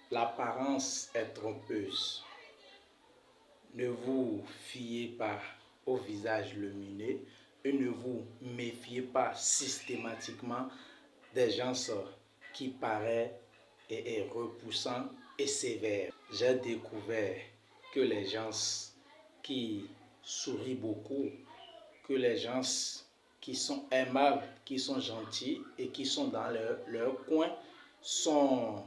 L'apparence est trompeuse. Ne vous fiez pas au visage lumineux et ne vous méfiez pas systématiquement des gens qui paraissent et repoussants et sévères. J'ai découvert que les gens qui sourient beaucoup, que les gens qui sont aimables, qui sont gentils et qui sont dans leur coin sont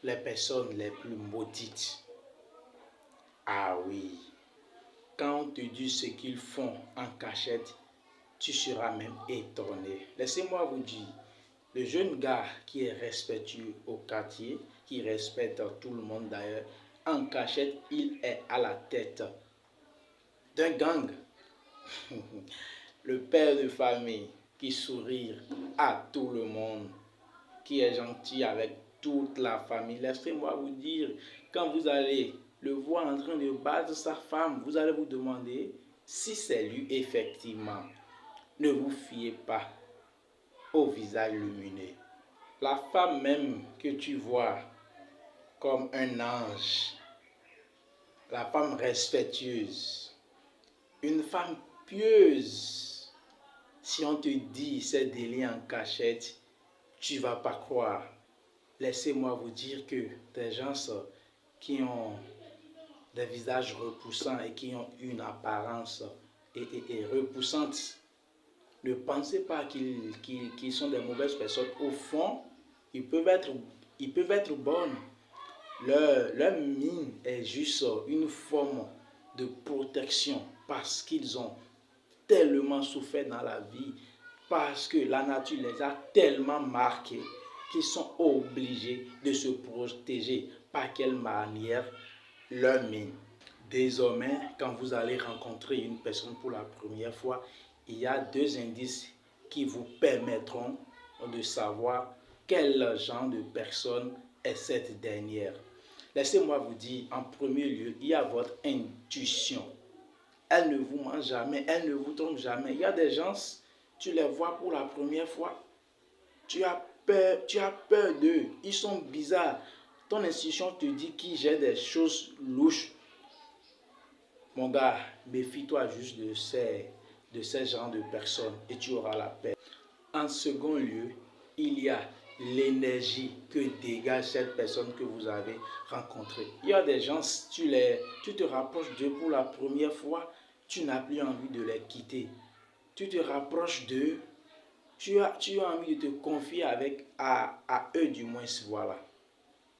les personnes les plus maudites. Ah oui, quand on te dit ce qu'ils font en cachette, tu seras même étonné. Laissez-moi vous dire, le jeune gars qui est respectueux au quartier, qui respecte tout le monde d'ailleurs, en cachette, il est à la tête d'un gang. Le père de famille qui sourit à tout le monde, qui est gentil avec toute la famille. Laissez-moi vous dire, quand vous allez le voir en train de battre sa femme, vous allez vous demander si c'est lui effectivement. Ne vous fiez pas au visage lumineux. La femme même que tu vois comme un ange, la femme respectueuse, une femme pieuse, si on te dit ces délits en cachette, tu ne vas pas croire. Laissez-moi vous dire que des gens qui ont des visages repoussants et qui ont une apparence repoussante, ne pensez pas qu'ils sont des mauvaises personnes. Au fond, ils peuvent être bonnes. Leur mine est juste une forme de protection parce qu'ils ont tellement souffert dans la vie, parce que la nature les a tellement marqués qu'ils sont obligés de se protéger. Par quelle manière? Leur mine. Désormais, quand vous allez rencontrer une personne pour la première fois, il y a deux indices qui vous permettront de savoir quel genre de personne est cette dernière. Laissez-moi vous dire, en premier lieu, il y a votre intuition. Elle ne vous ment jamais, elle ne vous trompe jamais. Il y a des gens, tu les vois pour la première fois, tu as peur d'eux, ils sont bizarres. Ton intuition te dit qu'ils gèrent des choses louches. Mon gars, méfie-toi juste de ces genres de personnes et tu auras la paix. En second lieu, il y a l'énergie que dégage cette personne que vous avez rencontrée. Il y a des gens, tu te rapproches d'eux pour la première fois, tu n'as plus envie de les quitter. Tu te rapproches d'eux, tu as envie de te confier à eux du moins, voilà.